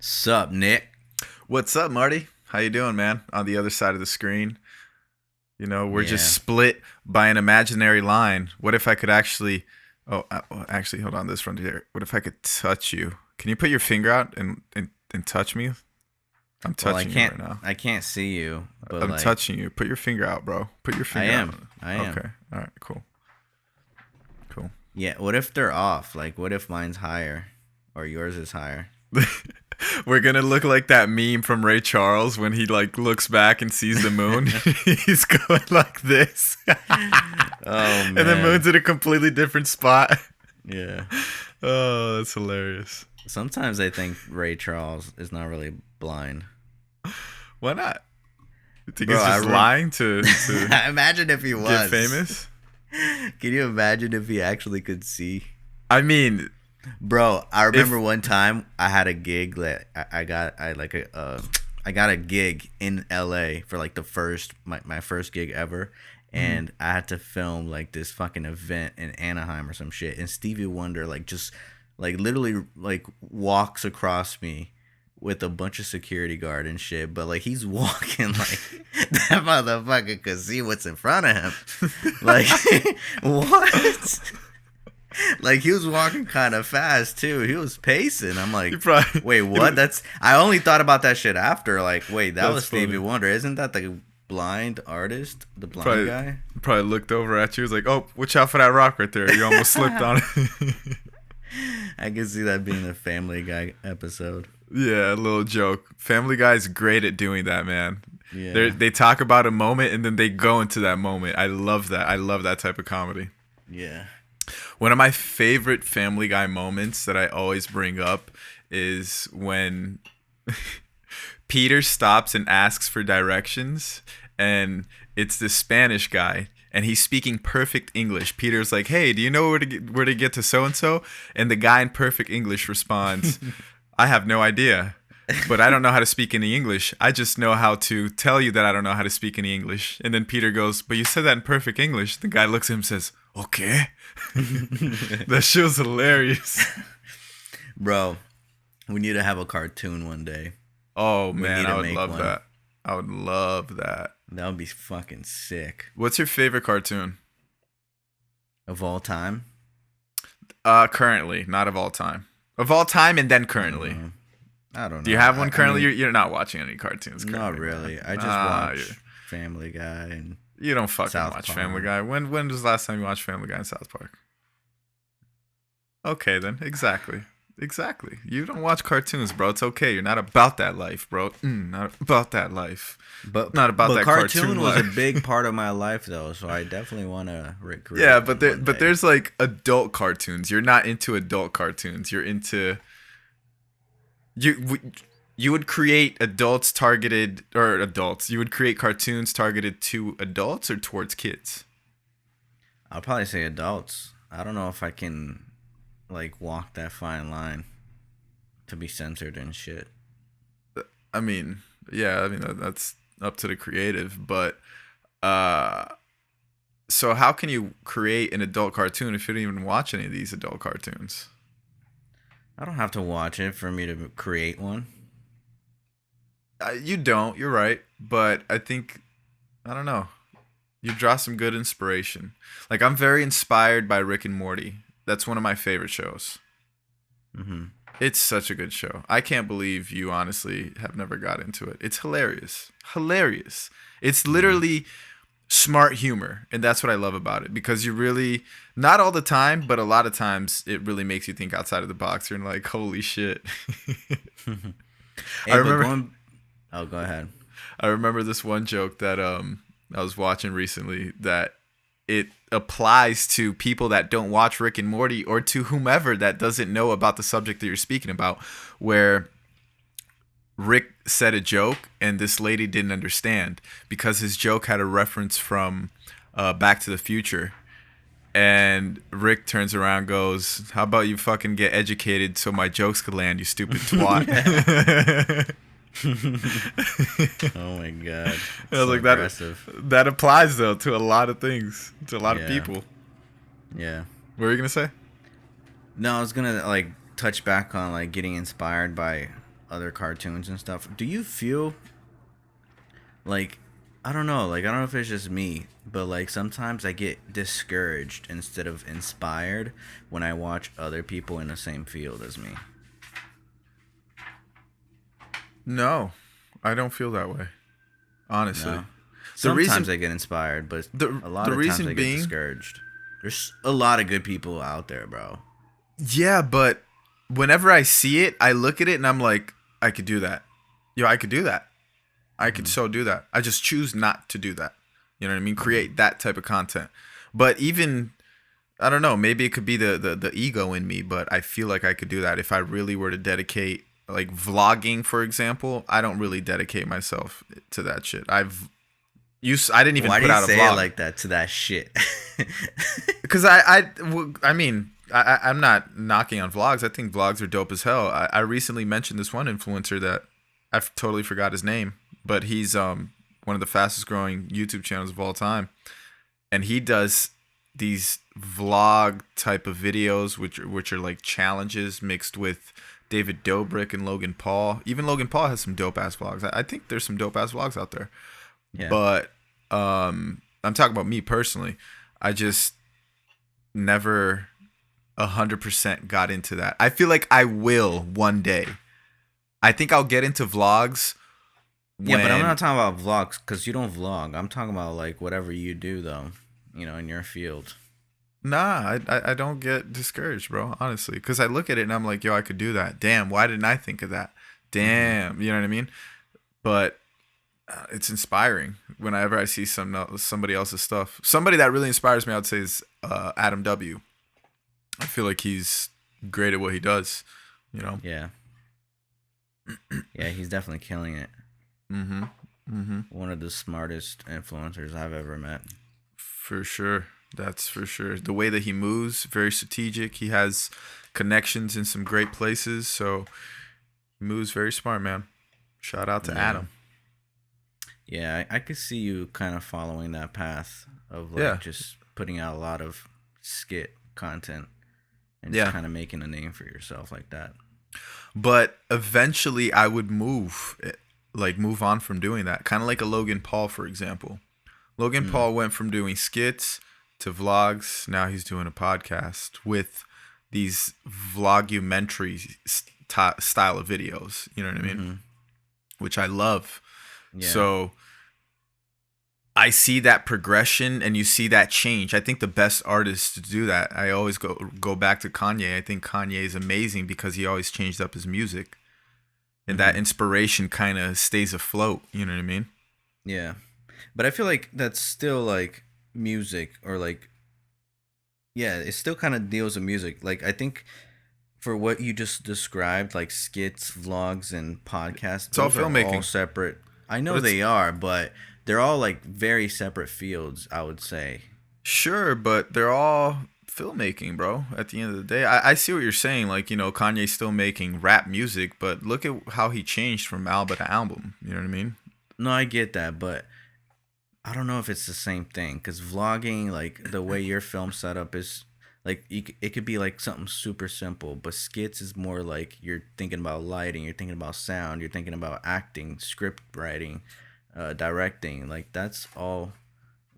Sup, Nick? What's up, Marty? How you doing, man? On the other side of the screen, we're just Yeah. split by an imaginary line. What if I could actually? Actually, hold on. This one here. What if I could touch you? Can you put your finger out and touch me? I'm Well, I touching you can't. right now. I can't see you, but I'm like, touching you. Put your finger out, bro. Put your I finger out. am. I am. Okay. All right. Cool. Cool. Yeah. What if they're off? Like, what if mine's higher, or yours is higher? We're gonna look like that meme from Ray Charles when he like looks back and sees the moon. He's going like this, Oh man. and the moon's in a completely different spot. Yeah. Oh, that's hilarious. Sometimes I think Ray Charles is not really blind. Why not? You think Bro, he's just lying to Imagine if he get was famous? Can you imagine if he actually could see? I mean, Bro, I remember one time I had a gig that I got a gig in LA for like my first gig ever, and I had to film like this fucking event in Anaheim or some shit, and Stevie Wonder like just like literally like walks across me with a bunch of security guard and shit, but like he's walking like that motherfucker could see what's in front of him. Like what? Like he was walking kind of fast too. He was pacing. I'm like, wait, what? I only thought about that shit after. Like, wait, that That's was Stevie funny. Wonder. Isn't that the blind artist, the blind guy? Probably looked over at you. Was like, "Oh, watch out for that rock right there! You almost slipped on it." I can see that being a Family Guy episode. Yeah, a little joke. Family Guy's great at doing that, man. Yeah, They talk about a moment and then they go into that moment. I love that. I love that type of comedy. yeah. One of my favorite Family Guy moments that I always bring up is when Peter stops and asks for directions, and it's this Spanish guy, and he's speaking perfect English. Peter's like, "Hey, do you know where to get to so and so?" And the guy in perfect English responds, "I have no idea, but I don't know how to speak any English. I just know how to tell you that I don't know how to speak any English." And then Peter goes, "But you said that in perfect English." The guy looks at him and says, "Okay." That shit was hilarious. Bro, we need to have a cartoon one day. Oh We man, need to I would make love one. that. I would love that. That would be fucking sick. What's your favorite cartoon? Of all time? Currently, not of all time. Of all time and then currently. I don't know. Do you have one I currently? mean, You're not watching any cartoons currently. not really. man. I just Nah, watch Family Guy and you don't fucking South watch Park. Family Guy. When was the last time you watched Family Guy in South Park? Okay then, exactly. You don't watch cartoons, bro. It's okay. You're not about that life, bro. Not about that life. But Not about that cartoon was a life. big part of my life though, so I definitely want to recreate. Yeah, one day. there's like adult cartoons. You're not into adult cartoons. You're into you would create adults targeted or adults. You would create cartoons targeted to adults or towards kids. I'll probably say adults. I don't know if I can like walk that fine line to be censored and shit. I mean, yeah, I mean that's up to the creative, but so how can you create an adult cartoon if you don't even watch any of these adult cartoons? I don't have to watch it for me to create one. You don't. You're right, but I think I don't know. You draw some good inspiration. Like I'm very inspired by Rick and Morty. That's one of my favorite shows. Mm-hmm. It's such a good show. I can't believe you honestly have never got into it. It's hilarious. Hilarious. It's literally smart humor, and that's what I love about it because you really not all the time, but a lot of times it really makes you think outside of the box. You're like, "Holy shit." Hey, I remember Oh, go ahead. I remember this one joke that I was watching recently that it applies to people that don't watch Rick and Morty or to whomever that doesn't know about the subject that you're speaking about, where Rick said a joke and this lady didn't understand because his joke had a reference from Back to the Future. And Rick turns around and goes, "How about you fucking get educated so my jokes could land, you stupid twat." Oh my god. I was like, that applies though to a lot of things, to a lot of Yeah. people. Yeah. What were you gonna say? No, I was gonna like touch back on like getting inspired by other cartoons and stuff, do you feel like, I don't know, like I don't know if it's just me, but like sometimes I get discouraged instead of inspired when I watch other people in the same field as me. No, I don't feel that way. Honestly, No. the Sometimes reason I get inspired, but the a lot the of times reason I get being, discouraged. There's a lot of good people out there, bro. yeah, but whenever I see it, I look at it and I'm like, I could do that. Yo, I could do that. I could Hmm. so do that. I just choose not to do that. You know what I mean? Hmm. Create that type of content. But even I don't know, maybe it could be the ego in me, but I feel like I could do that if I really were to dedicate, like vlogging, for example. I don't really dedicate myself to that shit. I didn't even Why do put you out a say it vlog like that to that shit? because I mean, I'm not knocking on vlogs. I think vlogs are dope as hell. I recently mentioned this one influencer that totally forgot his name, but he's one of the fastest growing YouTube channels of all time, and he does these vlog type of videos, which are like challenges mixed with David Dobrik and Logan Paul. Even Logan Paul has some dope ass vlogs. I think there's some dope ass vlogs out there, Yeah. but I'm talking about me personally. I just never 100% got into that. I feel like I will one day. I think I'll get into vlogs Yeah, but I'm not when talking about vlogs because you don't vlog. I'm talking about like whatever you do though, in your field. nah, I don't get discouraged, bro, honestly, cuz I look at it and I'm like, yo, I could do that. Damn, why didn't I think of that? Hmm. Damn, you know what I mean? But it's inspiring whenever I see somebody else's stuff. Somebody that really inspires me, I would say, is Adam W. I feel like he's great at what he does, you know. Yeah. Yeah, he's definitely killing it. Mhm. Mhm. One of the smartest influencers I've ever met. For sure. That's for sure. The way that he moves, very strategic. He has connections in some great places, so he moves very smart, man. Shout out to Yeah. Adam. Yeah, I could see you kind of following that path of like Yeah. just putting out a lot of skit content and just Yeah. kind of making a name for yourself like that. But eventually I would move on from doing that. Kind of like a Logan Paul, for example. Logan Mm. Paul went from doing skits to vlogs. Now he's doing a podcast with these vlogumentary style of videos. You know what I mean? Mm-hmm. Which I love. Yeah. So I see that progression and you see that change. I think the best artists to do that. I always go back to Kanye. I think Kanye is amazing because he always changed up his music. And that Mm-hmm. inspiration kind of stays afloat, you know what I mean? Yeah. But I feel like that's still like music or like, yeah, it still kind of deals with music. Like, I think for what you just described, like skits, vlogs, and podcasts, It's all those are all filmmaking. separate. I But know it's they are, but they're all like very separate fields, I would say. sure, but they're all filmmaking, bro. At the end of the day, I see what you're saying. Like, Kanye's still making rap music, but look at how he changed from album to album. You know what I mean? No, I get that, but I don't know if it's the same thing because vlogging, like the way your film setup is, like it could be like something super simple, but skits is more like you're thinking about lighting, you're thinking about sound, you're thinking about acting, script writing, directing. Like that's all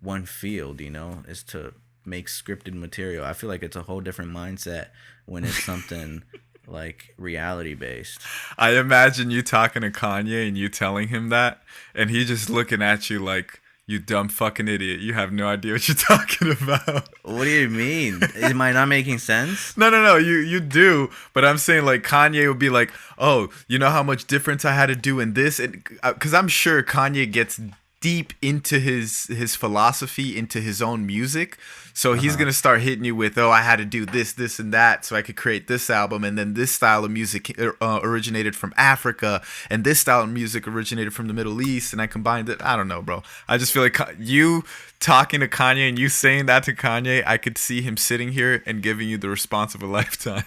one field, is to make scripted material. I feel like it's a whole different mindset when it's something like reality based. I imagine you talking to Kanye and you telling him that, and he just looking at you like, you dumb fucking idiot. You have no idea what you're talking about. What do you mean? Am I not making sense? No. You do, but I'm saying like Kanye would be like, "Oh, you know how much difference I had to do in this?" And because I'm sure Kanye gets deep into his philosophy, into his own music, so Uh he's huh. gonna start hitting you with, "Oh, I had to do this, and that, so I could create this album, and then this style of music originated from Africa, and this style of music originated from the Middle East, and I combined it." I don't know, bro. I just feel like you talking to Kanye and you saying that to Kanye, I could see him sitting here and giving you the response of a lifetime.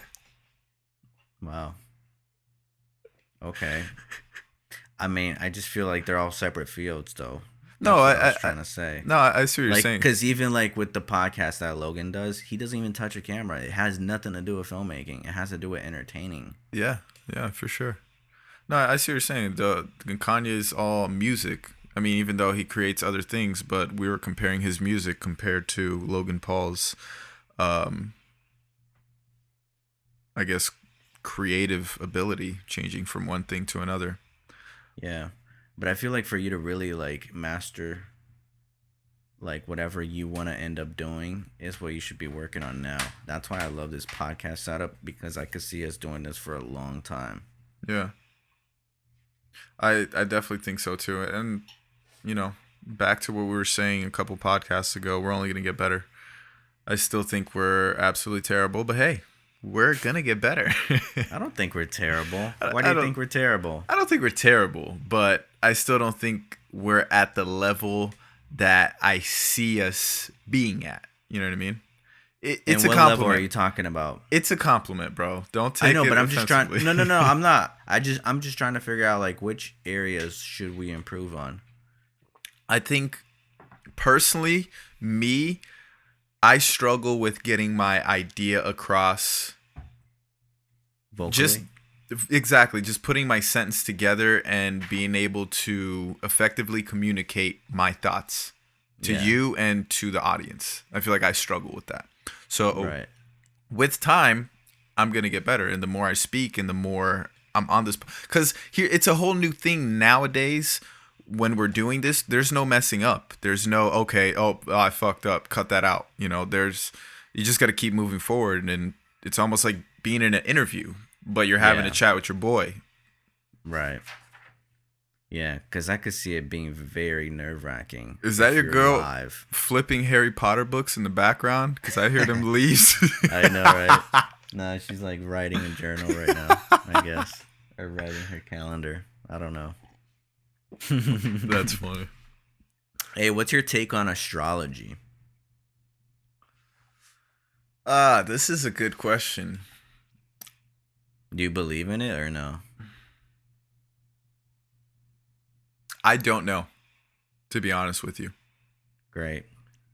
Wow. Okay. I mean, I just feel like they're all separate fields, though. No, That's what I was trying to say. no, I see what you're Like, saying. because even like with the podcast that Logan does, he doesn't even touch a camera. It has nothing to do with filmmaking. It has to do with entertaining. Yeah, for sure. No, I see what you're saying. The Kanye is all music. I mean, even though he creates other things, but we were comparing his music compared to Logan Paul's, um, I guess, creative ability changing from one thing to another. Yeah. But I feel like for you to really like master like whatever you want to end up doing is what you should be working on now. That's why I love this podcast setup, because I could see us doing this for a long time. Yeah. I definitely think so too. And, you know, back to what we were saying a couple podcasts ago, we're only going to get better. I still think we're absolutely terrible, but hey, we're going to get better. I don't think we're terrible. Why do you think we're terrible? I don't think we're terrible, but I still don't think we're at the level that I see us being at. You know what I mean? It's and a what compliment. level are you talking about? It's a compliment, bro. Don't take it. I know, but I'm just trying. offensively. No. I'm not. I'm just trying to figure out like which areas should we improve on. I think personally, I struggle with getting my idea across. Vocally? Just putting my sentence together and being able to effectively communicate my thoughts to you and to the audience. I feel like I struggle with that. So with time, I'm going to get better. And the more I speak and the more I'm on this, because here it's a whole new thing nowadays. When we're doing this, there's no messing up. There's no, okay, I fucked up, cut that out. You know, you just got to keep moving forward. And it's almost like being in an interview, but you're having a chat with your boy. Right. Yeah, because I could see it being very nerve-wracking. Is that your girl live. flipping Harry Potter books in the background? Because I hear them leaves. I know, right? No, she's like writing a journal right now, I guess. Or writing her calendar. I don't know. That's funny. Hey, what's your take on astrology? This is a good question. Do you believe in it or no? I don't know, to be honest with you. Great.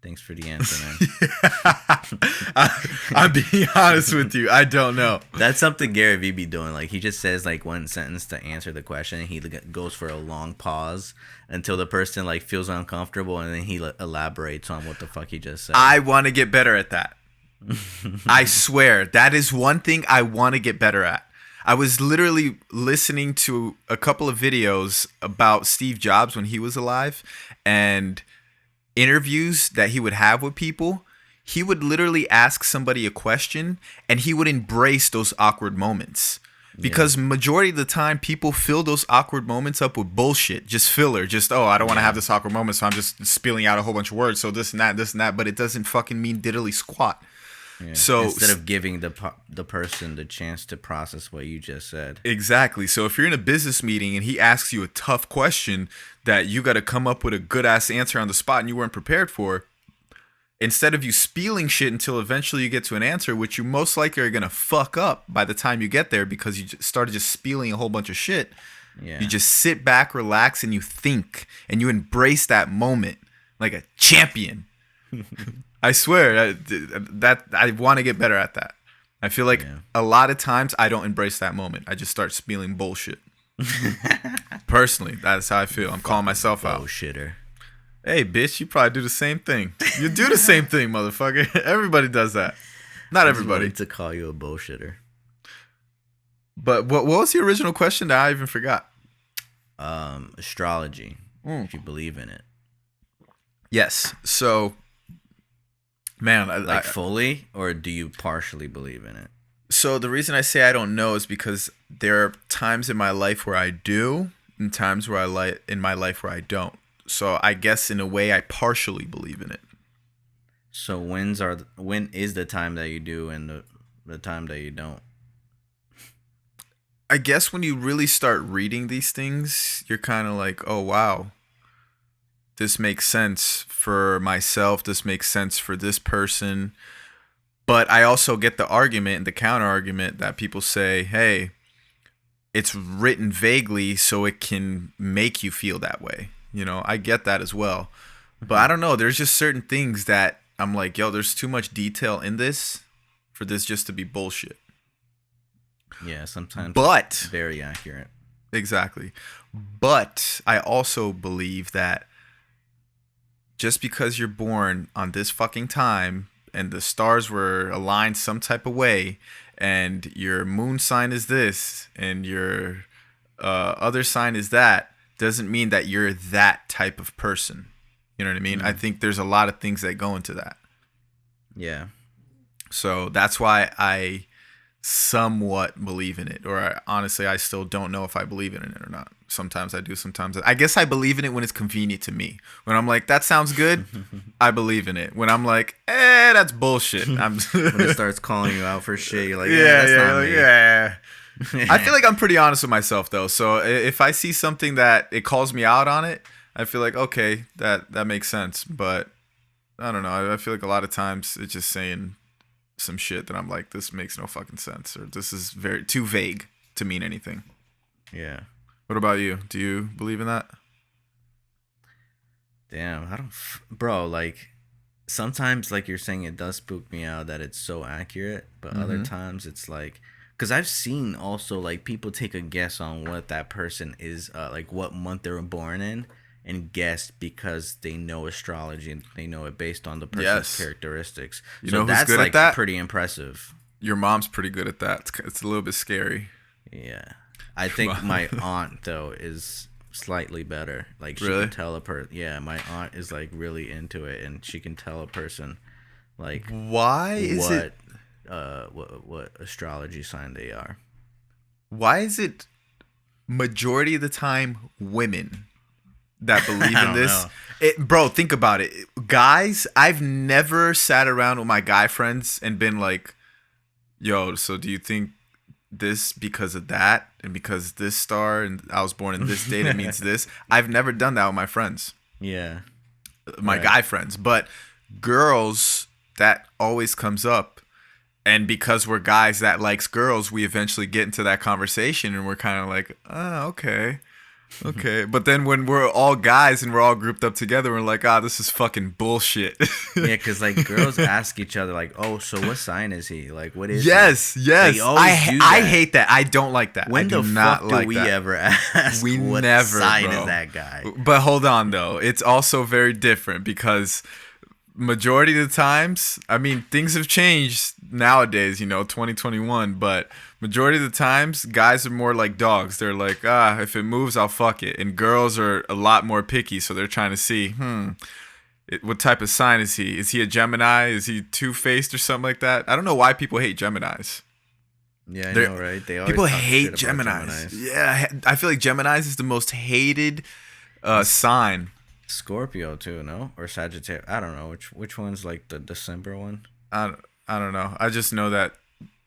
Thanks for the answer, man. I'm being honest with you. I don't know. That's something Gary Vee be doing. Like, he just says, like, one sentence to answer the question, and he goes for a long pause until the person, like, feels uncomfortable, and then he elaborates on what the fuck he just said. I want to get better at that. I swear. That is one thing I want to get better at. I was literally listening to a couple of videos about Steve Jobs when he was alive, and interviews that he would have with people. He would literally ask somebody a question and he would embrace those awkward moments, because majority of the time people fill those awkward moments up with bullshit, just filler, just I don't want to have this awkward moment, so I'm just spilling out a whole bunch of words, so this and that, but it doesn't fucking mean diddly squat. Yeah. So instead of giving the person the chance to process what you just said. Exactly. So if you're in a business meeting and he asks you a tough question that you got to come up with a good ass answer on the spot and you weren't prepared for, instead of you spieling shit until eventually you get to an answer, which you most likely are going to fuck up by the time you get there because you started just spieling a whole bunch of shit. Yeah. You just sit back, relax, and you think, and you embrace that moment like a champion. I swear that I want to get better at that. I feel like a lot of times I don't embrace that moment. I just start spilling bullshit. Personally, that's how I feel. I'm calling myself out. Bullshitter. Hey, bitch, you probably do the same thing. You do the same thing, motherfucker. Everybody does that. Not everybody. To call you a bullshitter. But what was the original question that I even forgot? Astrology. If you believe in it. Yes. So, man, fully, or do you partially believe in it? So the reason I say I don't know is because there are times in my life where I do, and times where in my life where I don't. So I guess in a way I partially believe in it. So when is the time that you do and the time that you don't? I guess when you really start reading these things, you're kind of like, oh wow, this makes sense for myself. This makes sense for this person. But I also get the argument and the counter argument that people say, hey, it's written vaguely so it can make you feel that way. You know, I get that as well. But I don't know. There's just certain things that I'm like, yo, there's too much detail in this for this just to be bullshit. Yeah, sometimes but it's very accurate. Exactly. But I also believe that just because you're born on this fucking time and the stars were aligned some type of way and your moon sign is this and your other sign is that doesn't mean that you're that type of person. You know what I mean? I think there's a lot of things that go into that. Yeah. So that's why I somewhat believe in it, or honestly, I still don't know if I believe in it or not. Sometimes I do, sometimes I guess I believe in it when it's convenient to me. When I'm like, that sounds good, I believe in it. When I'm like, that's bullshit. I'm When it starts calling you out for shit, you're like, yeah, that's yeah, not like, me. yeah. I feel like I'm pretty honest with myself though. So if I see something that it calls me out on it, I feel like okay, that makes sense. But I don't know. I feel like a lot of times it's just saying some shit that I'm like, this makes no fucking sense, or this is very too vague to mean anything. Yeah. What about you? Do you believe in that? Damn, I don't, bro. Like sometimes, like you're saying, it does spook me out that it's so accurate, but other times it's like, because I've seen also like people take a guess on what that person is, like what month they were born in, and guess because they know astrology and they know it based on the person's Yes. characteristics. You So know who's that's good at like that? pretty impressive. Your mom's pretty good at that. It's a little bit scary. Yeah. I think my aunt though is slightly better. Like she Really? can tell a person. Yeah, my aunt is like really into it, and she can tell a person like Why is it? what astrology sign they are. Why is it majority of the time women that believe I in don't this? know. Bro, think about it. Guys, I've never sat around with my guy friends and been like, "Yo, so do you think this because of that and because this star and I was born in this date it means this?" I've never done that with my friends, Yeah. my Right. guy friends, but girls, that always comes up. And because we're guys that likes girls, we eventually get into that conversation and we're kind of like, oh, okay. Okay. But then when we're all guys and we're all grouped up together, we're like, this is fucking bullshit. Yeah, because like girls ask each other like, "Oh, so what sign is he? Like, what is Yes, he?" yes. They always do that. I hate that. I don't like that. When I do the not fuck do like we that. ever ask? We what never, sign bro. is that guy? But hold on though. It's also very different because majority of the times, I mean, things have changed nowadays, 2021, but majority of the times, guys are more like dogs. They're like, if it moves, I'll fuck it. And girls are a lot more picky, so they're trying to see, what type of sign is he? Is he a Gemini? Is he two-faced or something like that? I don't know why people hate Geminis. Yeah, I know, right? They always People talk hate shit about Geminis. Yeah, I feel like Geminis is the most hated sign. Scorpio too, no? Or Sagittarius? I don't know which one's like the December one. I, I don't know. I just know that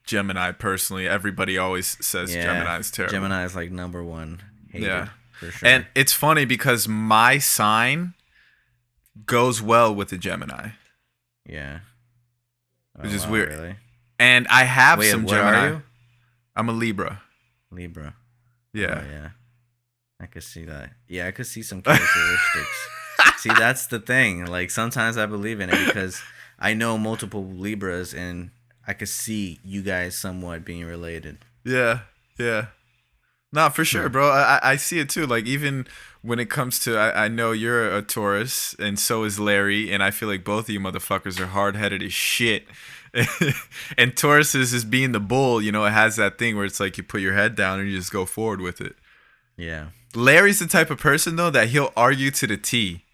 Gemini personally, everybody always says Yeah, Gemini's terrible. Gemini is like number one hated, Yeah. for sure. And it's funny because my sign goes well with the Gemini, yeah, which is wow, weird. Really? And I have Wait, some what Gemini. are you? I'm a Libra. Libra. Yeah. Oh, yeah. I could see that. Yeah, I could see some characteristics. See, that's the thing. Like sometimes I believe in it because I know multiple Libras and I could see you guys somewhat being related. Yeah. Yeah. Not for sure, bro. I see it too. Like even when it comes to, I know you're a Taurus and so is Larry, and I feel like both of you motherfuckers are hard headed as shit. And Taurus is being the bull. It has that thing where it's like you put your head down and you just go forward with it. Yeah. Larry's the type of person though that he'll argue to the T.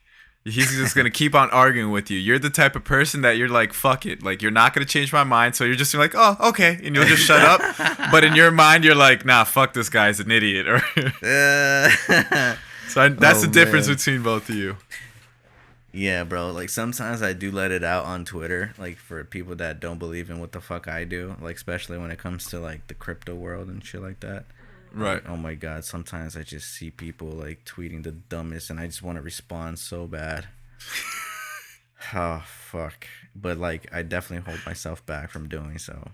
He's just gonna keep on arguing with you. You're the type of person that you're like, fuck it. Like you're not gonna change my mind, so you're just like, oh, okay, and you'll just shut up. But in your mind, you're like, nah, fuck this guy's an idiot. Or so that's the difference between both of you. Yeah, bro. Like sometimes I do let it out on Twitter, like for people that don't believe in what the fuck I do, like especially when it comes to like the crypto world and shit like that. Right. Like, oh my god, sometimes I just see people like tweeting the dumbest and I just want to respond so bad. Oh fuck. But like I definitely hold myself back from doing so.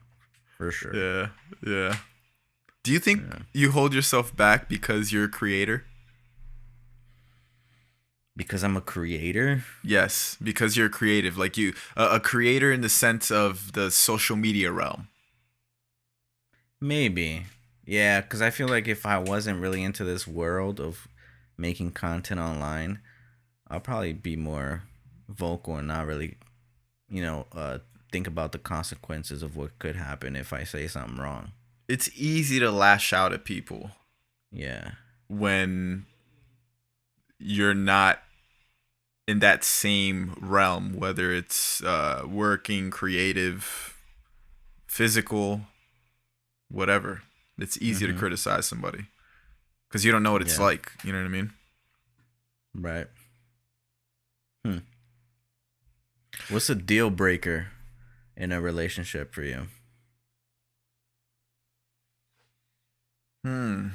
For sure. Yeah. Yeah. Do you think you hold yourself back because you're a creator? Because I'm a creator? Yes, because you're creative. Like you a creator in the sense of the social media realm. Maybe. Yeah, because I feel like if I wasn't really into this world of making content online, I'll probably be more vocal and not really, you know, think about the consequences of what could happen if I say something wrong. It's easy to lash out at people Yeah. when you're not in that same realm, whether it's working, creative, physical, whatever. It's easy to Mm-hmm. criticize somebody because you don't know what it's Yeah. like. You know what I mean? Right. Hmm. What's a deal breaker in a relationship for you? Hmm.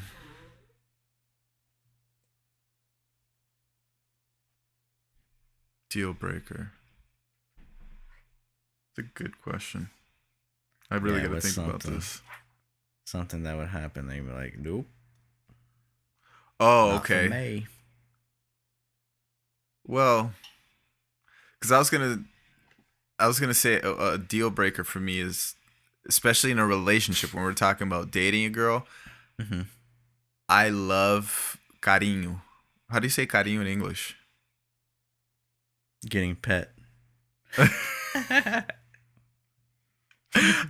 Deal breaker. It's a good question. I really Yeah, got to what's think about something this. something that would happen? They'd be like, nope, Oh, not for okay. me. Well, because I was gonna say a deal breaker for me is, especially in a relationship when we're talking about dating a girl. Mm-hmm. I love cariño. How do you say cariño in English? Getting pet.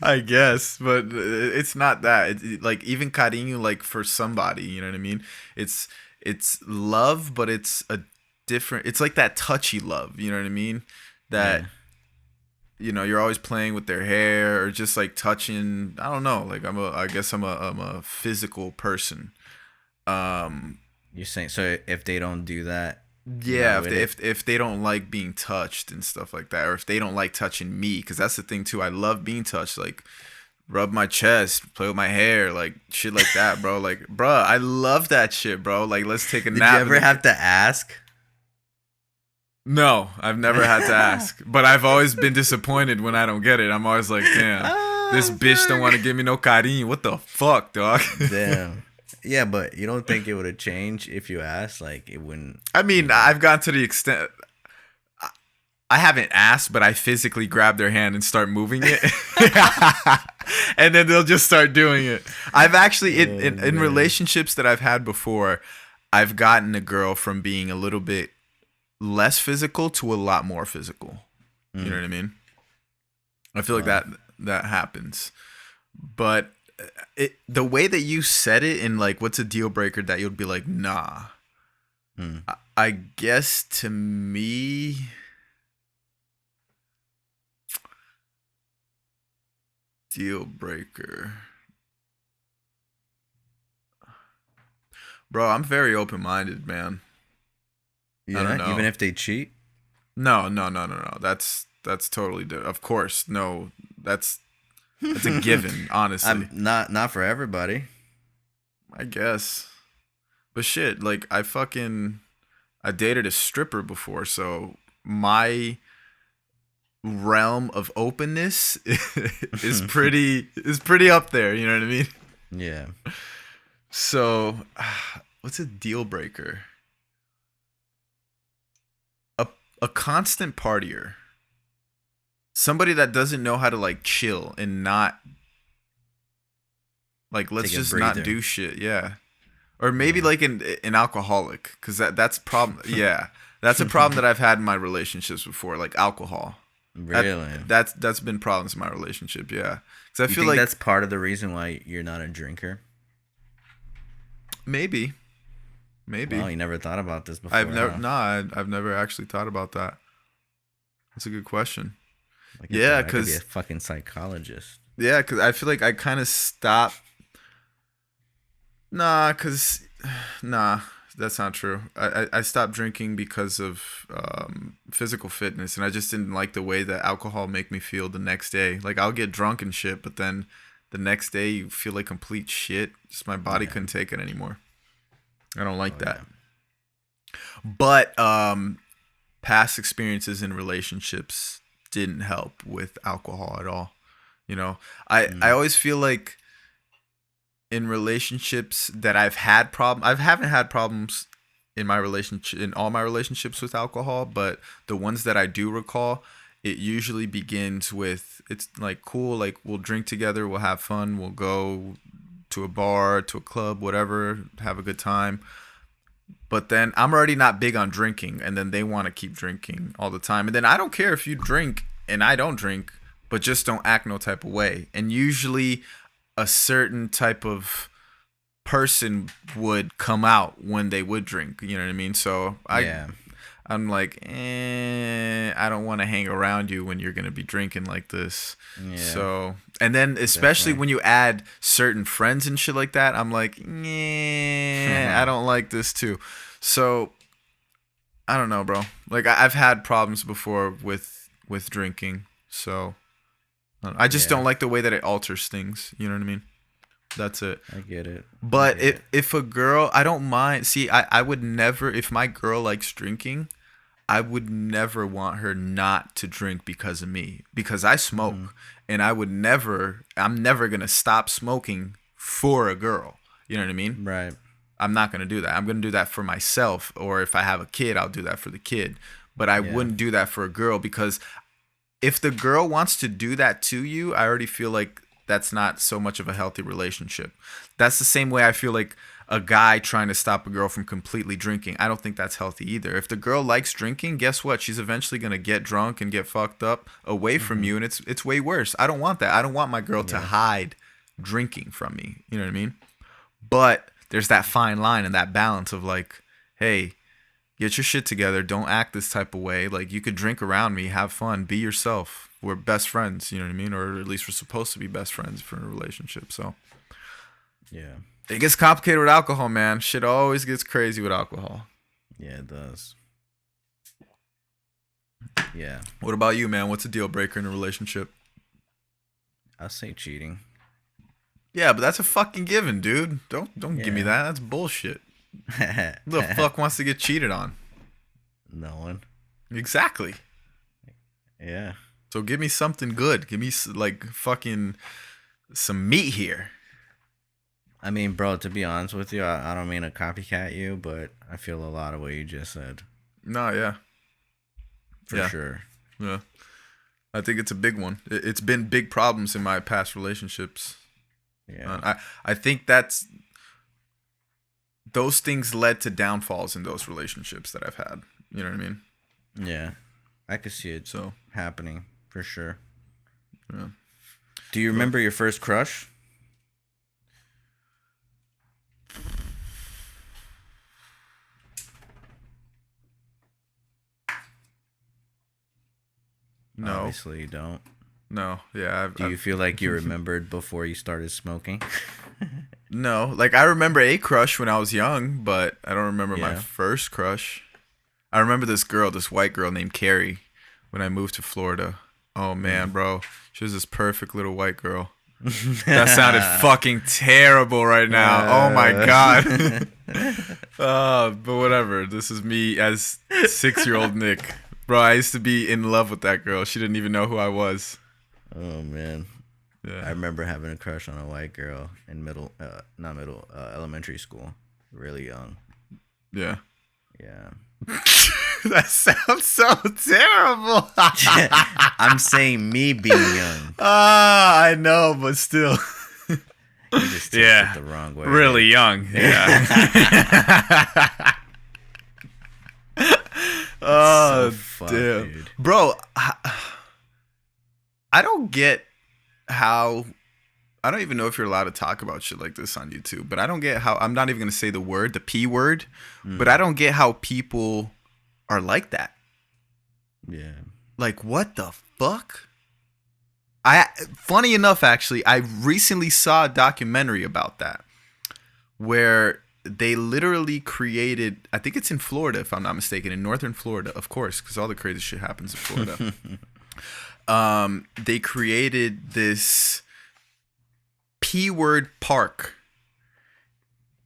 I guess, but it's not that. Like even cariño, like for somebody, you know what I mean? It's it's love, but it's a different. It's like that touchy love, you know what I mean? That Yeah. you're always playing with their hair or just like touching. I don't know. Like I guess I'm a physical person. Um, You're saying so if they don't do that, you're not yeah, if with they it? if they don't like being touched and stuff like that, or if they don't like touching me, because that's the thing too. I love being touched, like rub my chest, play with my hair, like shit like that, bro. Like, bro, I love that shit, bro. Like, let's take a Did you nap in ever the. have to ask? No, I've never had to ask, but I've always been disappointed when I don't get it. I'm always like, damn, this Ah, bitch don't fuck. want to give me no cariño. What the fuck, dog? Damn. Yeah, but you don't think it would have changed if you asked? Like it wouldn't, I you mean, know. I've gone to the extent. I haven't asked, but I physically grab their hand and start moving it. And then they'll just start doing it. I've actually Oh in man. relationships that I've had before, I've gotten a girl from being a little bit less physical to a lot more physical. You know Mm, what I mean? I feel like wow. that happens. But the way that you said it in like what's a deal breaker that you'll be like, nah. Mm. I guess to me, deal breaker. Bro, I'm very open minded, man. I don't Yeah, even know. if they cheat. No, no, no, no, no. That's totally of course. No, that's a given, I'm honestly. not for everybody. I guess. But shit, like I dated a stripper before, so my realm of openness is pretty up there, you know what I mean? Yeah. So, what's a deal breaker? A a constant partier. Somebody that doesn't know how to like chill and not like let's Take a just not breather. do shit. Yeah. Or maybe Yeah. like an alcoholic cuz that's problem yeah. That's a problem that I've had in my relationships before, like alcohol. That Really? that's been problems in my relationship, yeah. Cuz I You feel think like that's part of the reason why you're not a drinker? maybe maybe Well, you never thought about this I've before, never huh? I've never actually thought about that. That's a good question. Look at Yeah, that. I could be a cuz fucking psychologist. I feel like I kind of stopped. Nah, cause nah, that's not true. I stopped drinking because of physical fitness, and I just didn't like the way that alcohol make me feel the next day. Like I'll get drunk and shit, but then the next day you feel like complete shit. Just my body Yeah. couldn't take it anymore. I don't like Oh that. yeah. But past experiences in relationships didn't help with alcohol at all. You know, I Mm. always feel like in relationships that I haven't had problems in my relationship in all my relationships with alcohol, but the ones that I do recall, it usually begins with it's like cool, like we'll drink together, we'll have fun, we'll go to a bar, to a club, whatever, have a good time. But then I'm already not big on drinking, and then they want to keep drinking all the time. And then I don't care if you drink and I don't drink, but just don't act no type of way. And usually a certain type of person would come out when they would drink, you know what I mean? So I'm like, I don't want to hang around you when you're going to be drinking like this. Yeah. So, and then especially when you add certain friends and shit like that, I'm like, I don't like this too. So, I don't know, bro. Like, I've had problems before with drinking. So, I just don't like the way that it alters things. You know what I mean? That's it. I get it. But if a girl, I don't mind. See, I would never, if my girl likes drinking, I would never want her not to drink because of me. Because I smoke. And I'm never going to stop smoking for a girl. You know what I mean? Right. I'm not going to do that. I'm going to do that for myself. Or if I have a kid, I'll do that for the kid. But I wouldn't do that for a girl, because if the girl wants to do that to you, I already feel like that's not so much of a healthy relationship. That's the same way I feel like a guy trying to stop a girl from completely drinking. I don't think that's healthy either. If the girl likes drinking, guess what? She's eventually going to get drunk and get fucked up away from you, and it's way worse. I don't want that. I don't want my girl to hide drinking from me. You know what I mean? But there's that fine line and that balance of like, hey, get your shit together. Don't act this type of way. Like, you could drink around me, have fun, be yourself. We're best friends, you know what I mean? Or at least we're supposed to be best friends for a relationship. So, yeah. It gets complicated with alcohol, man. Shit always gets crazy with alcohol. Yeah, it does. Yeah. What about you, man? What's a deal breaker in a relationship? I'll say cheating. Yeah, but that's a fucking given, dude. Don't give me that. That's bullshit. Who the fuck wants to get cheated on? No one. Exactly. Yeah. So give me something good. Give me like fucking some meat here. I mean, bro, to be honest with you, I don't mean to copycat you, but I feel a lot of what you just said. No, yeah. For sure. Yeah. I think it's a big one. It's been big problems in my past relationships. Yeah. I think those things led to downfalls in those relationships that I've had. You know what I mean? Yeah. I could see it happening for sure. Yeah. Do you remember your first crush? No. Obviously you don't. No. Yeah. Do you feel like you remembered before you started smoking? No. Like, I remember a crush when I was young, but I don't remember my first crush. I remember this white girl named Carrie, when I moved to Florida. Oh, man, bro. She was this perfect little white girl. That sounded fucking terrible right now. Oh, my God. But whatever. This is me as 6-year-old Nick. Bro, I used to be in love with that girl. She didn't even know who I was. Oh, man. Yeah. I remember having a crush on a white girl in elementary school. Really young. Yeah. Yeah. That sounds so terrible. I'm saying me being young. I know, but still. You just took it the wrong way. Really young. Yeah. Oh, so damn. Dude. Bro, I don't get how... I don't even know if you're allowed to talk about shit like this on YouTube, but I don't get how... I'm not even going to say the P word, but I don't get how people are like that. Yeah. Like, what the fuck? Funny enough, actually, I recently saw a documentary about that, where they literally created... I think it's in Florida, if I'm not mistaken, in northern Florida, of course, because all the crazy shit happens in Florida. They created this P-word park,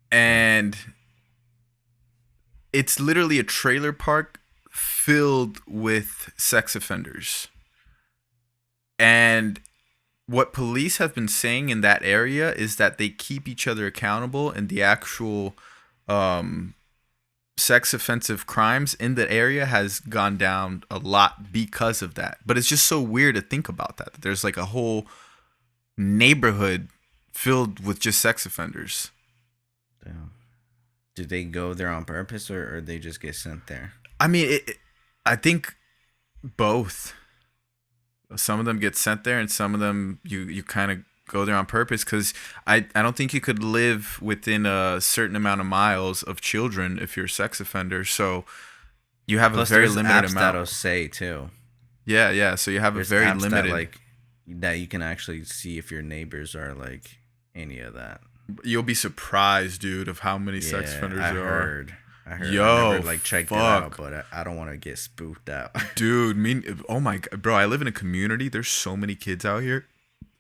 and it's literally a trailer park filled with sex offenders. And what police have been saying in that area is that they keep each other accountable, and the actual sex offensive crimes in the area has gone down a lot because of that. But it's just so weird to think about that. There's like a whole neighborhood filled with just sex offenders. Damn. Do they go there on purpose or they just get sent there? I mean, I think both. Some of them get sent there, and some of them you kind of go there on purpose, because I don't think you could live within a certain amount of miles of children if you're a sex offender. So you have Plus, a very there's limited apps amount. that'll say too. Yeah. So you have There's a very apps limited. that you can actually see if your neighbors are like any of that. You'll be surprised, dude, of how many sex offenders there are. I heard. Yo, I never checked it out, fuck. but I don't want to get spooked out. Dude, oh my God, bro, I live in a community. There's so many kids out here.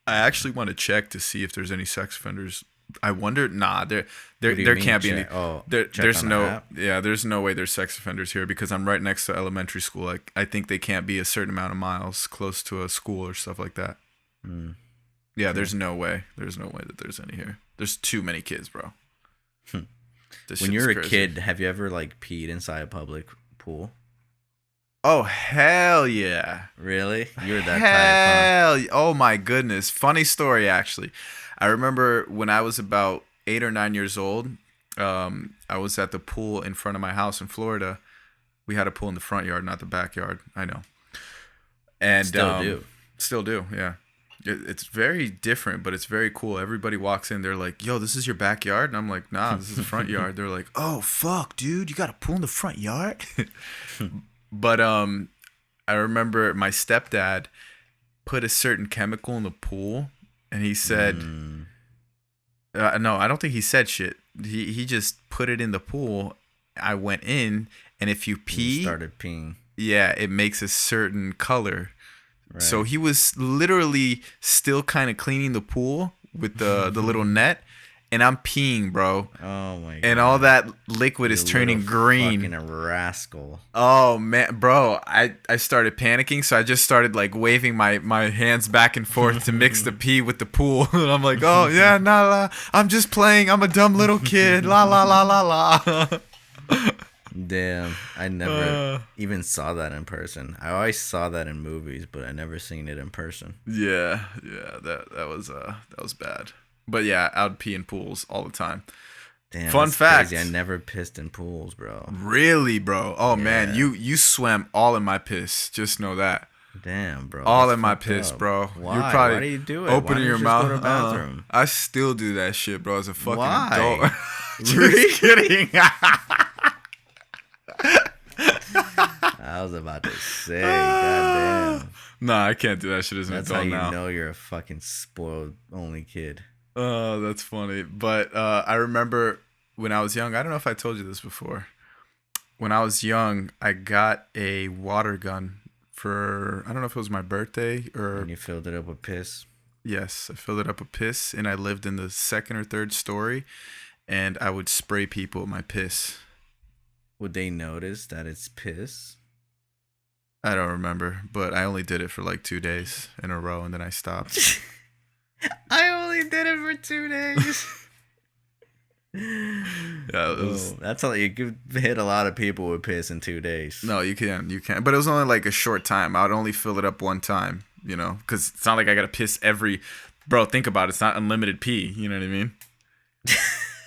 I actually want to check to see if there's any sex offenders. I wonder. Nah, there can't be any. Oh, there's no. Yeah, there's no way there's sex offenders here, because I'm right next to elementary school. Like, I think they can't be a certain amount of miles close to a school or stuff like that. Yeah, Cool. there's no way. There's no way that there's any here. There's too many kids, bro. When you're a kid, have you ever peed inside a public pool? Oh, hell yeah. Really? You're that type, huh? Oh my goodness. Funny story, actually. I remember when I was about 8 or 9 years old, I was at the pool in front of my house in Florida. We had a pool in the front yard, not the backyard. I know. And Still do, yeah. It's very different, but it's very cool. Everybody walks in, they're like, yo, this is your backyard? And I'm like, nah, this is the front yard. They're like, oh, fuck, dude, you got a pool in the front yard? But I remember my stepdad put a certain chemical in the pool, and he said, no, I don't think he said shit. He just put it in the pool. I went in, and if you pee, you started peeing. Yeah, it makes a certain color. Right. So he was literally still kind of cleaning the pool with the little net, and I'm peeing, bro. Oh my God. And all that liquid is You turning little green. Fucking rascal. Oh man, bro, I started panicking, so I just started waving my hands back and forth to mix the pee with the pool. And I'm like, oh yeah, nah, I'm just playing. I'm a dumb little kid. La la la la la. Damn, I never even saw that in person. I always saw that in movies, but I never seen it in person. Yeah, that was bad. But yeah, I would pee in pools all the time. Damn, Fun fact. crazy. I never pissed in pools, bro. Really, bro? Oh Yeah. man, you swam all in my piss. Just know that. Damn, bro. All that's in my fucked piss, up. bro. Why? You're probably Why do you do it? opening Why your don't you mouth. just go to the bathroom? I still do that shit, bro. As a fucking Why? adult. Really? Just kidding. I was about to say, goddamn. Nah, I can't do that shit as an That's adult how you now. know you're a fucking spoiled only kid. Oh, that's funny. But I remember when I was young, I don't know if I told you this before. When I was young, I got a water gun for, I don't know if it was my birthday or... And you filled it up with piss. Yes, I filled it up with piss, and I lived in the second or third story, and I would spray people with my piss. Would they notice that it's piss? I don't remember, but I only did it for 2 days in a row, and then I stopped. I only did it for 2 days. Yeah, it was... That's how you could hit a lot of people with piss in 2 days. No, you can. But it was only a short time. I would only fill it up one time, because it's not like I got to piss every... Bro, think about it. It's not unlimited pee. You know what I mean?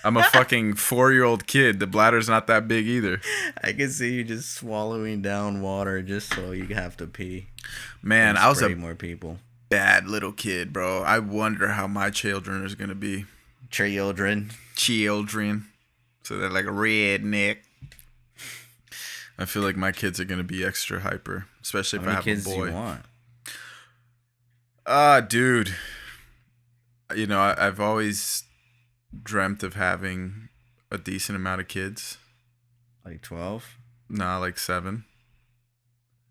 I'm a fucking 4-year-old kid. The bladder's not that big either. I can see you just swallowing down water just so you have to pee. Man, I was a more people. bad little kid, bro. I wonder how my children is going to be. Children. So they're like a redneck. I feel like my kids are going to be extra hyper, especially if I have a boy. How many kids do you want? Dude. I've always dreamt of having a decent amount of kids. 12? Nah, 7.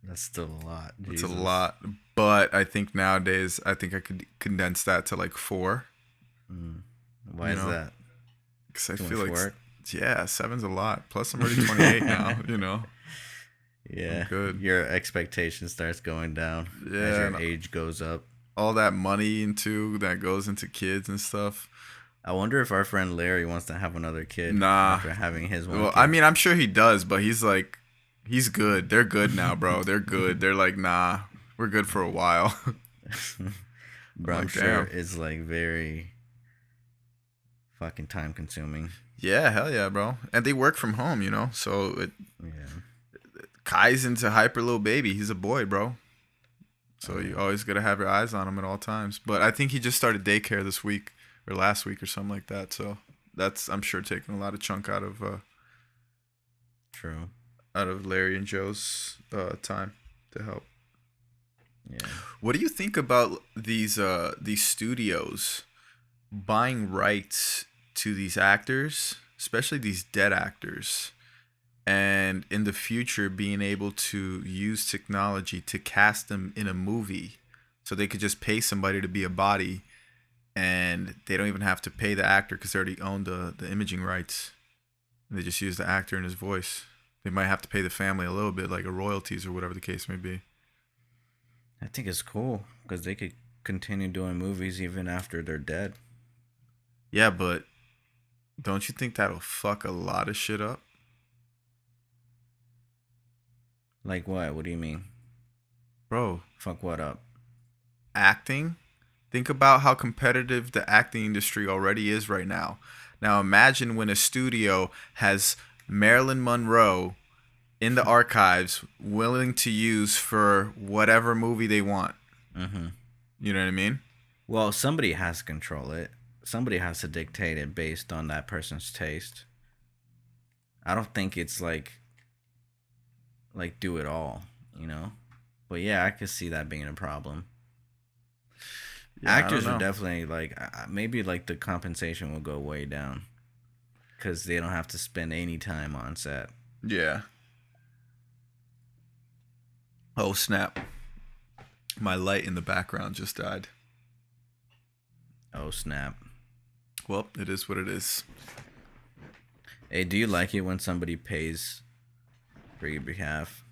That's still a lot. It's Jesus. a lot. But I think nowadays, I could condense that to 4. Why is that? Because I Too feel much like, work? yeah, 7's a lot. Plus, I'm already 28 now, Yeah. I'm good. Your expectation starts going down as your age goes up. All that money that goes into kids and stuff. I wonder if our friend Larry wants to have another kid. Nah. After having his one. Well, kid. I mean, I'm sure he does, but he's good. They're good now, bro. They're good. They're nah, we're good for a while. Bro, I'm sure it's very fucking time consuming. Yeah, hell yeah, bro. And they work from home, so it Kai's into hyper little baby. He's a boy, bro. So you always got to have your eyes on him at all times. But I think he just started daycare this week or last week or something like that. So that's, I'm sure, taking a lot of chunk out of True. Out of Larry and Joe's time to help. Yeah. What do you think about these studios buying rights to these actors, especially these dead actors, and in the future being able to use technology to cast them in a movie, so they could just pay somebody to be a body, and they don't even have to pay the actor because they already own the imaging rights. They just use the actor and his voice. They might have to pay the family a little bit, like a royalties or whatever the case may be. I think it's cool because they could continue doing movies even after they're dead. Yeah, but don't you think that'll fuck a lot of shit up? Like what? What do you mean? Bro. Fuck what up? Acting. Think about how competitive the acting industry already is right now. Now imagine when a studio has Marilyn Monroe in the archives willing to use for whatever movie they want. Mm-hmm. You know what I mean? Well, somebody has to control it. Somebody has to dictate it based on that person's taste. I don't think it's like do it all, But yeah, I could see that being a problem. Yeah, actors are definitely maybe the compensation will go way down because they don't have to spend any time on set. Yeah. Oh snap! My light in the background just died. Oh snap! Well, it is what it is. Hey, do you like it when somebody pays for your behalf?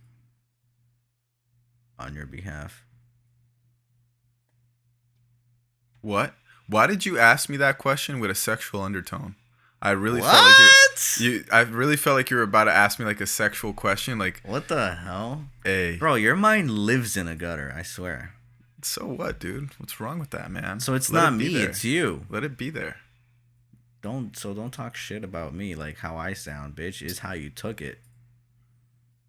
On your behalf? What? Why did you ask me that question with a sexual undertone? I really what? felt like I really felt like you were about to ask me a sexual question. What the hell? Hey, bro, your mind lives in a gutter. I swear. So what, dude? What's wrong with that, man? So it's not me. It's you. Let it be there. Don't talk shit about me how I sound, bitch. It's how you took it.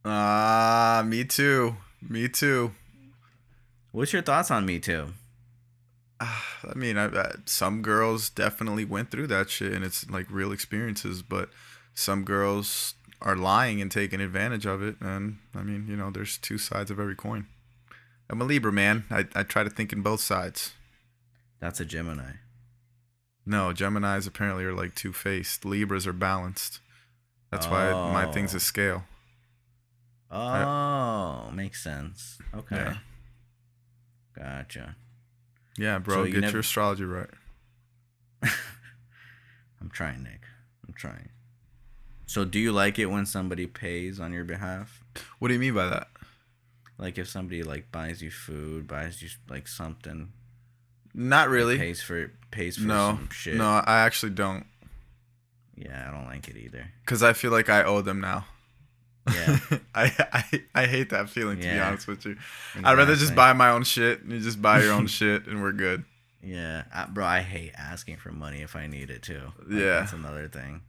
Me too. Me too. What's your thoughts on Me Too? I mean, some girls definitely went through that shit, and it's real experiences. But some girls are lying and taking advantage of it. And I mean, there's two sides of every coin. I'm a Libra, man. I try to think in both sides. That's a Gemini. No, Geminis apparently are two-faced. Libras are balanced. That's why my thing's a scale. Makes sense. Okay. Yeah. Gotcha. Yeah, bro, so get your astrology right. I'm trying, Nick. I'm trying. So do you like it when somebody pays on your behalf? What do you mean by that? If somebody buys you food, buys you something. Not really. Pays for some shit. No, I actually don't. Yeah, I don't like it either. Because I feel like I owe them now. Yeah. I hate that feeling, to be honest with you. Exactly. I'd rather just buy my own shit. You just buy your own shit and we're good. Yeah. Bro, I hate asking for money if I need it too. Yeah. That's another thing.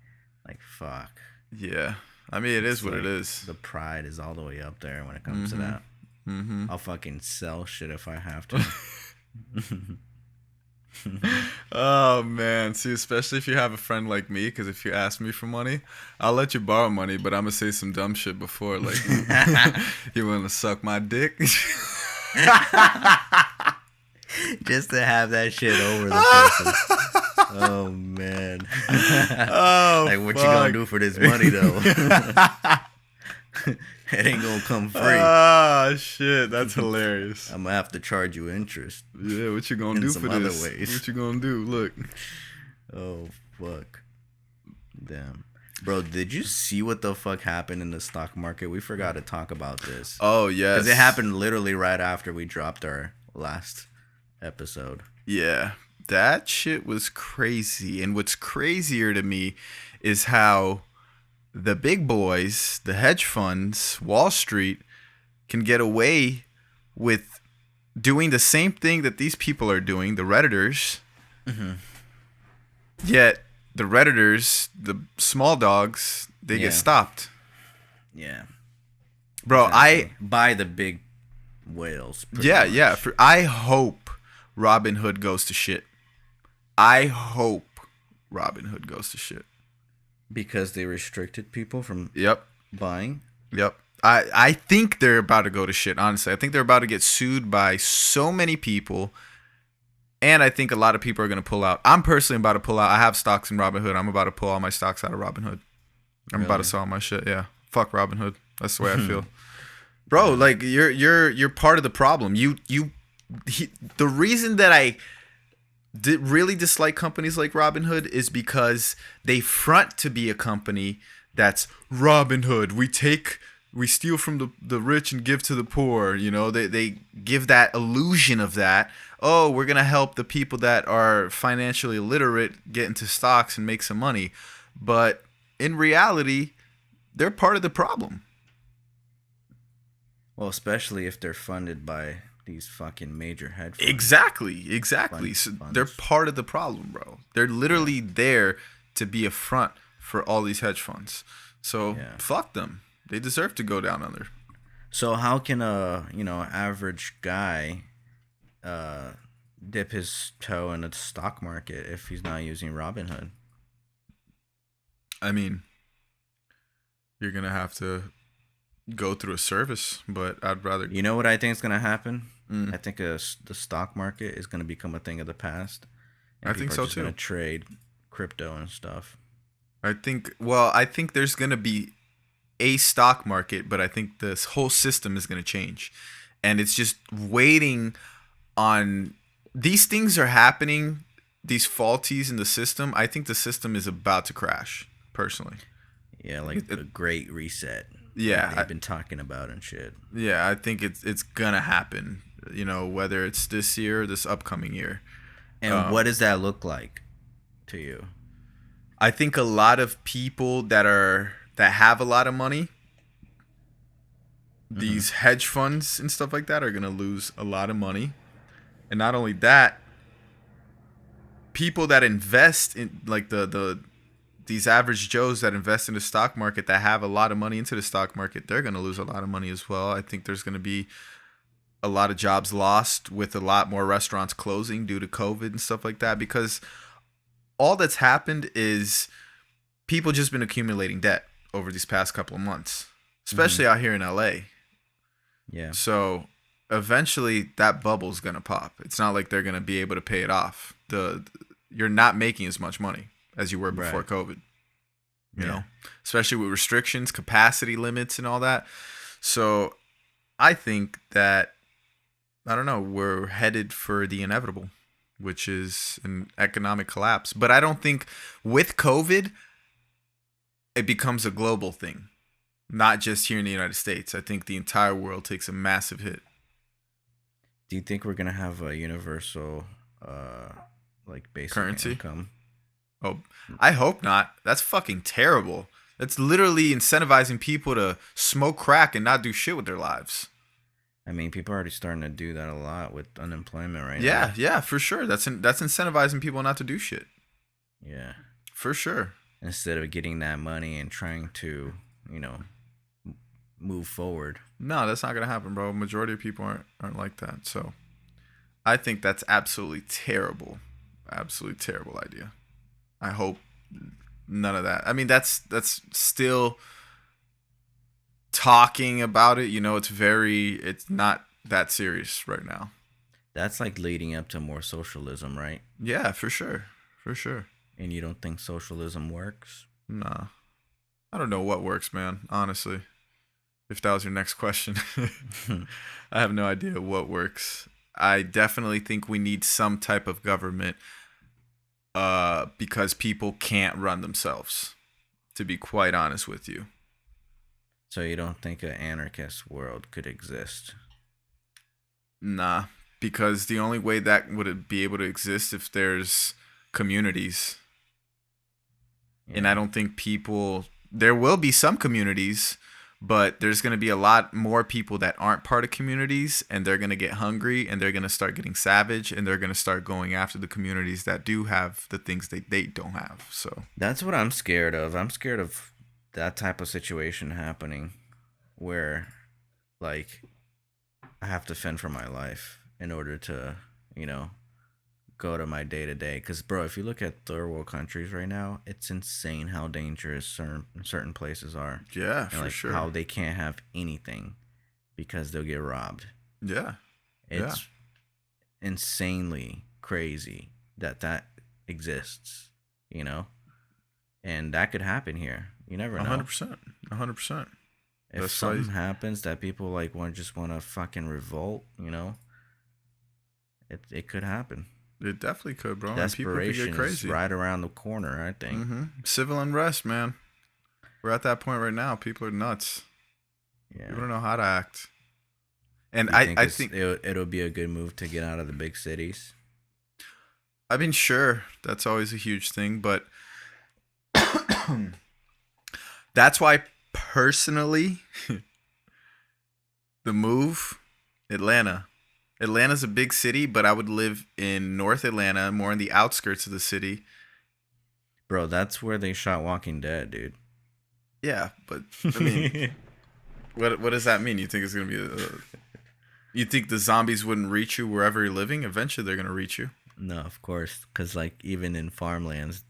Fuck. Yeah. I mean, it is what it is. The pride is all the way up there when it comes to that. Mm-hmm. I'll fucking sell shit if I have to. Oh man, see, especially if you have a friend like me, because if you ask me for money, I'll let you borrow money, but I'm gonna say some dumb shit before, you wanna suck my dick? Just to have that shit over the person. Oh man. Oh, what you gonna do for this money though? It ain't gonna come free. Ah, shit, that's hilarious. I'm gonna have to charge you interest. Yeah, what you gonna do for this? Ways. What you gonna do? Look. Oh, fuck. Damn. Bro, did you see what the fuck happened in the stock market? We forgot to talk about this. Oh, yes. Because it happened literally right after we dropped our last episode. Yeah. That shit was crazy. And what's crazier to me is how the big boys, the hedge funds, Wall Street, can get away with doing the same thing that these people are doing, the Redditors. Mm-hmm. Yet the Redditors, the small dogs, they get stopped. Yeah. Bro, exactly. By the big whales. Yeah. I hope Robin Hood goes to shit. I hope Robin Hood goes to shit. Because they restricted people from buying? Yep. I think they're about to go to shit, honestly. I think they're about to get sued by so many people. And I think a lot of people are going to pull out. I'm personally about to pull out. I have stocks in Robinhood. I'm about to pull all my stocks out of Robinhood. I'm about to sell my shit. Yeah. Fuck Robinhood. That's the way I feel. Bro, like you're part of the problem. The reason that I really dislike companies like Robinhood is because they front to be a company that's Robinhood. We steal from the rich and give to the poor. You know, they give that illusion of that. Oh, we're going to help the people that are financially illiterate get into stocks and make some money. But in reality, they're part of the problem. Well, especially if they're funded by these fucking major hedge funds. Exactly. So they're part of the problem, bro. They're literally there to be a front for all these hedge funds. So fuck them. They deserve to go down under. So how can a average guy dip his toe in the stock market if he's not using Robinhood? I mean, you're gonna have to go through a service, but I'd rather. You know what I think is gonna happen? I think the stock market is gonna become a thing of the past. I think so too. Gonna trade crypto and stuff. I think there's gonna be a stock market, but I think this whole system is gonna change, and it's just waiting on. These things are happening. These faulties in the system. I think the system is about to crash. Personally. Yeah, like the Great Reset. Yeah, they've been talking about and shit. Yeah, I think it's gonna happen. You know, whether it's this year or this upcoming year. And what does that look like to you? I think a lot of people that have a lot of money, these hedge funds and stuff like that, are gonna lose a lot of money. And not only that, people that invest in like these average Joes that invest in the stock market that have a lot of money into the stock market, they're going to lose a lot of money as well. I think there's going to be a lot of jobs lost with a lot more restaurants closing due to COVID and stuff like that, because all that's happened is people just been accumulating debt over these past couple of months, especially out here in LA. Yeah. So eventually that bubble's going to pop. It's not like they're going to be able to pay it off. You're not making as much money as you were before COVID, you know, especially with restrictions, capacity limits and all that. So I think that, I don't know, we're headed for the inevitable, which is an economic collapse. But I don't think with COVID, it becomes a global thing, not just here in the United States. I think the entire world takes a massive hit. Do you think we're going to have a universal, like basic currency income? Oh, I hope not. That's fucking terrible. That's literally incentivizing people to smoke crack and not do shit with their lives. I mean, people are already starting to do that a lot with unemployment right now. Yeah, for sure. That's incentivizing people not to do shit. Yeah. For sure. Instead of getting that money and trying to, move forward. No, that's not going to happen, bro. Majority of people aren't like that. So I think that's absolutely terrible. Absolutely terrible idea. I hope none of that. I mean, that's still talking about it. It's not that serious right now. That's like leading up to more socialism, right? Yeah, for sure. For sure. And you don't think socialism works? Nah. I don't know what works, man. Honestly. If that was your next question. I have no idea what works. I definitely think we need some type of government because people can't run themselves, to be quite honest with you. So you don't think an anarchist world could exist? Nah, because the only way that would be able to exist if there's communities. Yeah. And I don't think there will be some communities, but there's going to be a lot more people that aren't part of communities, and they're going to get hungry, and they're going to start getting savage, and they're going to start going after the communities that do have the things they don't have. So that's what I'm scared of. I'm scared of that type of situation happening where, like, I have to fend for my life in order to, go to my day to day. Because, bro, if you look at third world countries right now, it's insane how dangerous certain places are. Yeah, and for like sure. how they can't have anything because they'll get robbed. Yeah, it's insanely crazy that exists. And that could happen here. You never know. 100%. 100%. If something happens that people like want to fucking revolt, it could happen. It definitely could, bro. Desperation and people could get crazy. Is right around the corner, I think. Civil unrest, man. We're at that point right now. People are nuts. Yeah. People don't know how to act. And I think it'll be a good move to get out of the big cities. I mean, sure, that's always a huge thing, but that's why personally the move, Atlanta's a big city, but I would live in North Atlanta, more in the outskirts of the city. Bro, that's where they shot Walking Dead, dude. Yeah, but I mean, what does that mean? You think it's gonna be you think the zombies wouldn't reach you wherever you're living? Eventually, they're gonna reach you. No, of course, because like even in farmlands,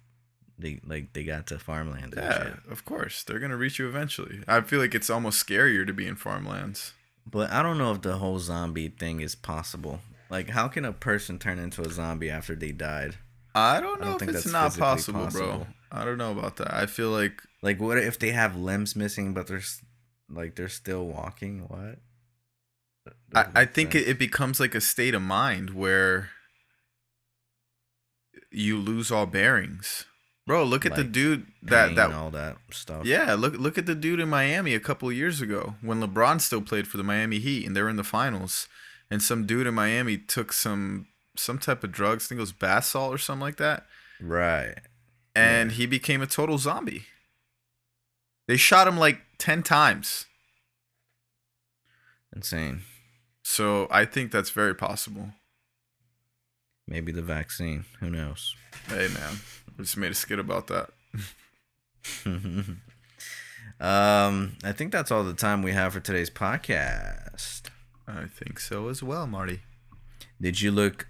they got to farmlands. Yeah, of course, they're gonna reach you eventually. I feel like it's almost scarier to be in farmlands. But I don't know if the whole zombie thing is possible. Like, how can a person turn into a zombie after they died? I don't know if it's not possible, bro. I don't know about that. I feel like what if they have limbs missing, but they're still walking? What? I think it becomes like a state of mind where you lose all bearings. Bro, look at the dude that all that stuff. Yeah, look at the dude in Miami a couple of years ago when LeBron still played for the Miami Heat and they were in the finals, and some dude in Miami took some type of drugs, I think it was bath salt or something like that. Right. And he became a total zombie. They shot him like 10 times. Insane. So I think that's very possible. Maybe the vaccine. Who knows? Hey, man. We just made a skit about that. I think that's all the time we have for today's podcast. I think so as well, Marty. Did you look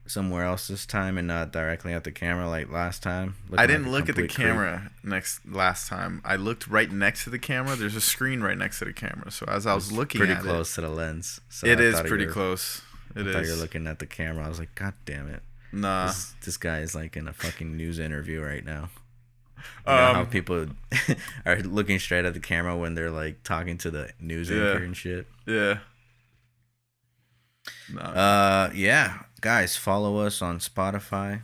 somewhere else this time and not directly at the camera like last time? I didn't look at the camera last time. I looked right next to the camera. There's a screen right next to the camera. So as I was looking at it, pretty close to the lens. So it is pretty close. I thought you were looking at the camera. I was like, God damn it. Nah. This guy is like in a fucking news interview right now. You know how people are looking straight at the camera when they're like talking to the news anchor and shit. Yeah. Yeah, guys, follow us on Spotify,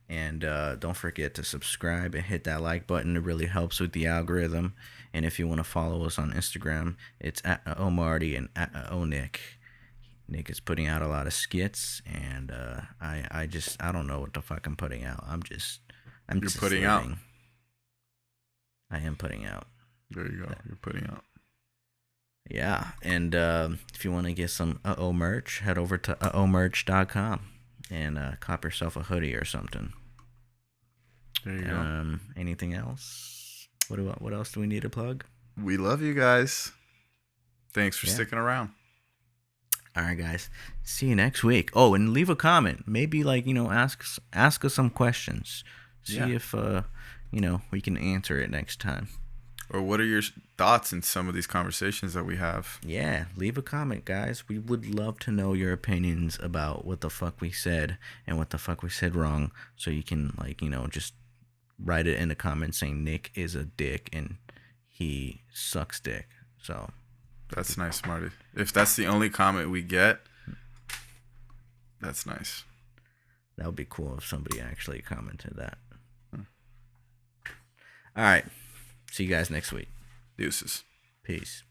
and don't forget to subscribe and hit that like button. It really helps with the algorithm. And if you want to follow us on Instagram, it's at Marty and at Nick. Nick is putting out a lot of skits, and I don't know what the fuck I'm putting out. You're just putting living. out. I am putting out. There you go. You're putting out. Yeah, and if you want to get some merch, head over to uhohmerch.com and cop yourself a hoodie or something. There you go. Anything else? What else do we need to plug? We love you guys. Thanks for sticking around. All right, guys. See you next week. Oh, and leave a comment. Maybe ask us some questions. See if we can answer it next time. Or what are your thoughts in some of these conversations that we have? Yeah, leave a comment, guys. We would love to know your opinions about what the fuck we said and what the fuck we said wrong. So you can just write it in the comments saying Nick is a dick and he sucks dick. So that's nice, Marty. If that's the only comment we get, that's nice. That would be cool if somebody actually commented that. All right. See you guys next week. Deuces. Peace.